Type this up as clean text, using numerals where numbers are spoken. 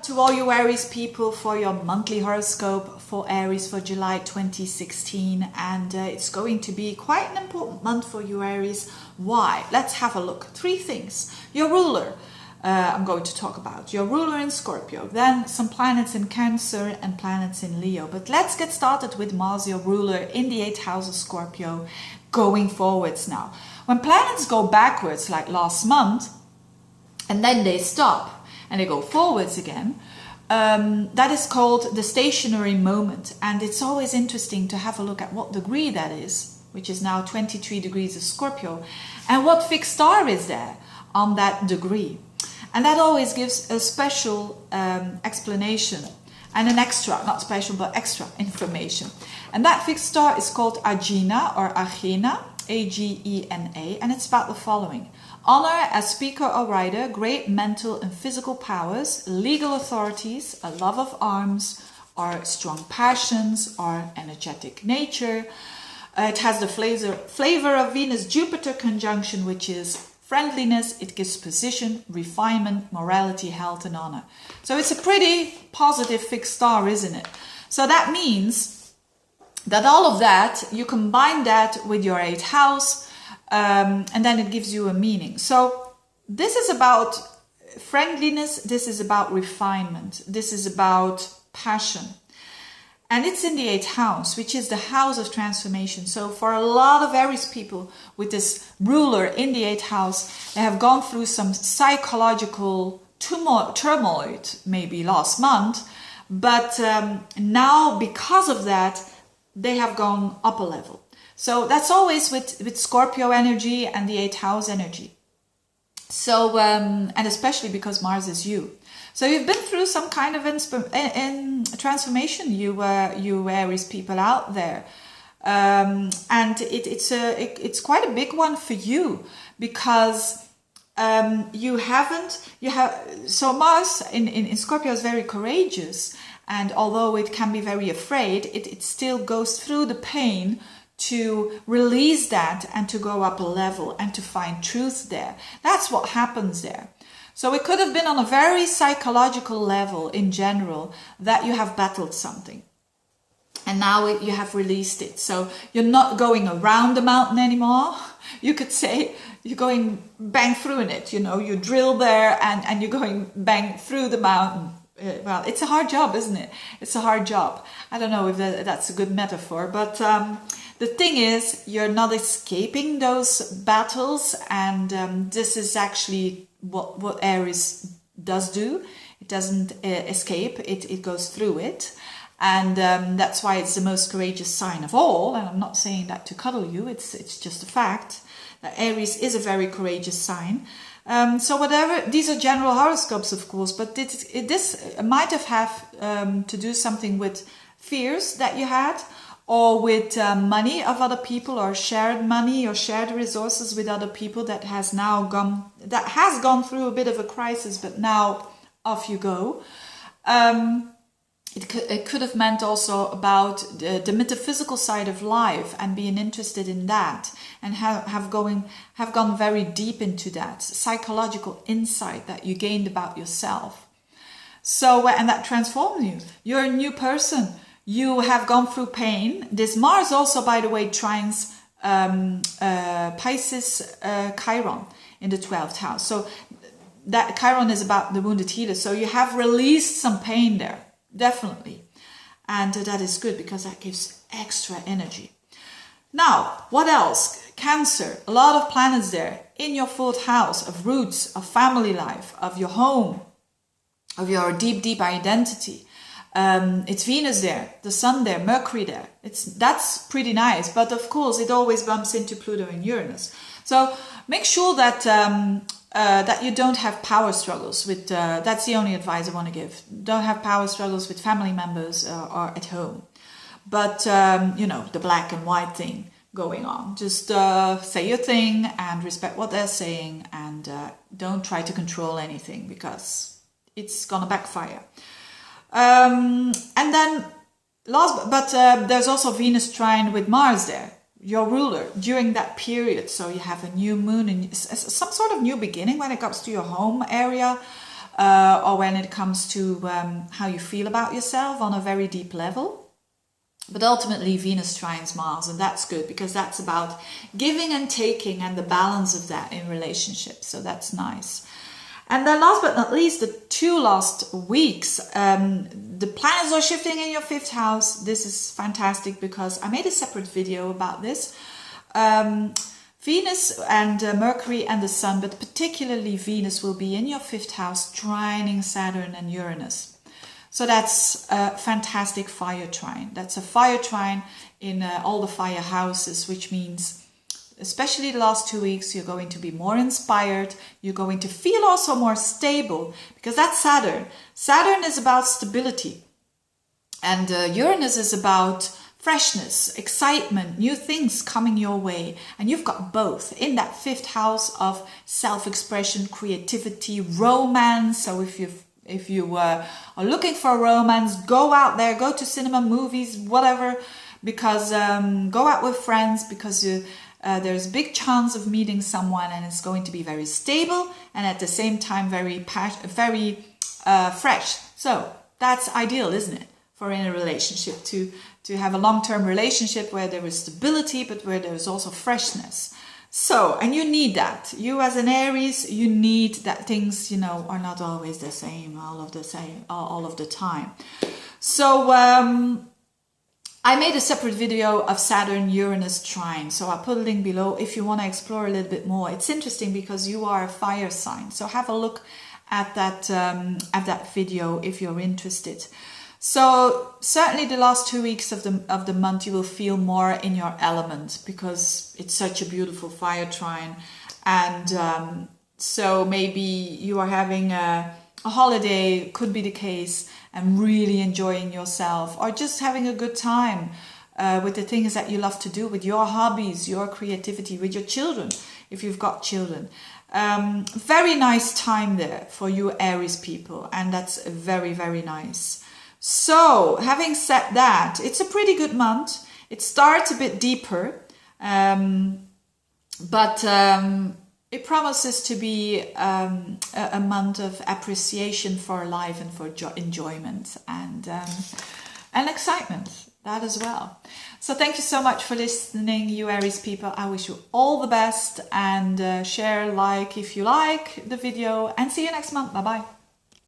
To all you Aries people for your monthly horoscope for Aries for July 2016, and it's going to be quite an important month for you Aries. Why? Let's have a look. Three things. Your ruler, I'm going to talk about your ruler in Scorpio, then some planets in Cancer and planets in Leo. But let's get started with Mars, your ruler in the 8th house of Scorpio, going forwards now. When planets go backwards like last month and then they stop and they go forwards again, that is called the stationary moment. And it's always interesting to have a look at what degree that is, which is now 23 degrees of Scorpio, and what fixed star is there on that degree. And that always gives a special explanation and an extra, not special, but extra information. And that fixed star is called Agena or Agena, A-G-E-N-A, and it's about the following. Honor as speaker or writer, great mental and physical powers, legal authorities, a love of arms, or strong passions, or energetic nature. It has the flavor of Venus-Jupiter conjunction, which is friendliness. It gives position, refinement, morality, health, and honor. So it's a pretty positive fixed star, isn't it? So that means that all of that, you combine that with your 8th house, and then it gives you a meaning. So this is about friendliness, this is about refinement, this is about passion. And it's in the 8th house, which is the house of transformation. So for a lot of Aries people with this ruler in the 8th house, they have gone through some psychological turmoil maybe last month. But now because of that, they have gone up a level. So that's always with Scorpio energy and the 8th house energy. So, and especially because Mars is you. So you've been through some kind of transformation, you Aries people out there. And it's quite a big one for you because so Mars in Scorpio is very courageous. And although it can be very afraid, it still goes through the pain to release that and to go up a level and to find truth there. That's what happens there. So it could have been on a very psychological level in general that you have battled something. And now you have released it. So you're not going around the mountain anymore. You could say you're going bang through in it. You know, you drill there and you're going bang through the mountain. Well, it's a hard job, isn't it? It's a hard job. I don't know if that's a good metaphor, but the thing is, you're not escaping those battles, and this is actually what Aries does do. It doesn't escape, it goes through it. And that's why it's the most courageous sign of all. And I'm not saying that to cuddle you, it's just a fact that Aries is a very courageous sign. So whatever, these are general horoscopes, of course, but this might have to do something with fears that you had, or with money of other people, or shared money or shared resources with other people that has gone through a bit of a crisis, but now off you go. It could have meant also about the metaphysical side of life and being interested in that, and have gone very deep into that psychological insight that you gained about yourself. So, and that transformed you. You're a new person. You have gone through pain. This Mars also, by the way, trines Pisces Chiron in the 12th house. So that Chiron is about the wounded healer. So you have released some pain there. Definitely. And that is good because that gives extra energy. Now, what else? Cancer, a lot of planets there in your 4th house of roots, of family life, of your home, of your deep, deep identity. It's Venus there, the Sun there, Mercury there. That's pretty nice. But of course, it always bumps into Pluto and Uranus. So make sure that that you don't have power struggles with, that's the only advice I want to give. Don't have power struggles with family members or at home. But, you know, the black and white thing going on. Just say your thing and respect what they're saying, and don't try to control anything because it's going to backfire. And then there's also Venus trine with Mars there, your ruler, during that period. So you have a new moon and some sort of new beginning when it comes to your home area. or when it comes to how you feel about yourself on a very deep level. But ultimately Venus trines Mars, and that's good because that's about giving and taking and the balance of that in relationships. So that's nice. And then last but not least, the 2 last weeks, the planets are shifting in your 5th house. This is fantastic because I made a separate video about this. Venus and Mercury and the Sun, but particularly Venus, will be in your 5th house, trining Saturn and Uranus. So that's a fantastic fire trine. That's a fire trine in all the fire houses, which means especially the last 2 weeks, you're going to be more inspired. You're going to feel also more stable because that's Saturn. Saturn is about stability. And Uranus is about freshness, excitement, new things coming your way. And you've got both in that 5th house of self-expression, creativity, romance. So if you are looking for romance, go out there, go to cinema, movies, whatever, because go out with friends because there's a big chance of meeting someone and it's going to be very stable and at the same time very fresh. So that's ideal, isn't it? For in a relationship to have a long-term relationship where there is stability, but where there is also freshness. So, and you need that. You as an Aries, you need that things, are not always the same, all of the time. So, I made a separate video of Saturn-Uranus trine. So I'll put a link below if you want to explore a little bit more. It's interesting because you are a fire sign. So have a look at that video if you're interested. So certainly the last 2 weeks of the month you will feel more in your element because it's such a beautiful fire trine, and so maybe you are having a holiday, could be the case, and really enjoying yourself, or just having a good time with the things that you love to do, with your hobbies, your creativity, with your children if you've got children. Very nice time there for you Aries people, and that's very, very nice. So, having said that, it's a pretty good month. It starts a bit deeper, but it promises to be a month of appreciation for life and for enjoyment and excitement, that as well. So thank you so much for listening, you Aries people. I wish you all the best, and share, like if you like the video, and see you next month. Bye-bye.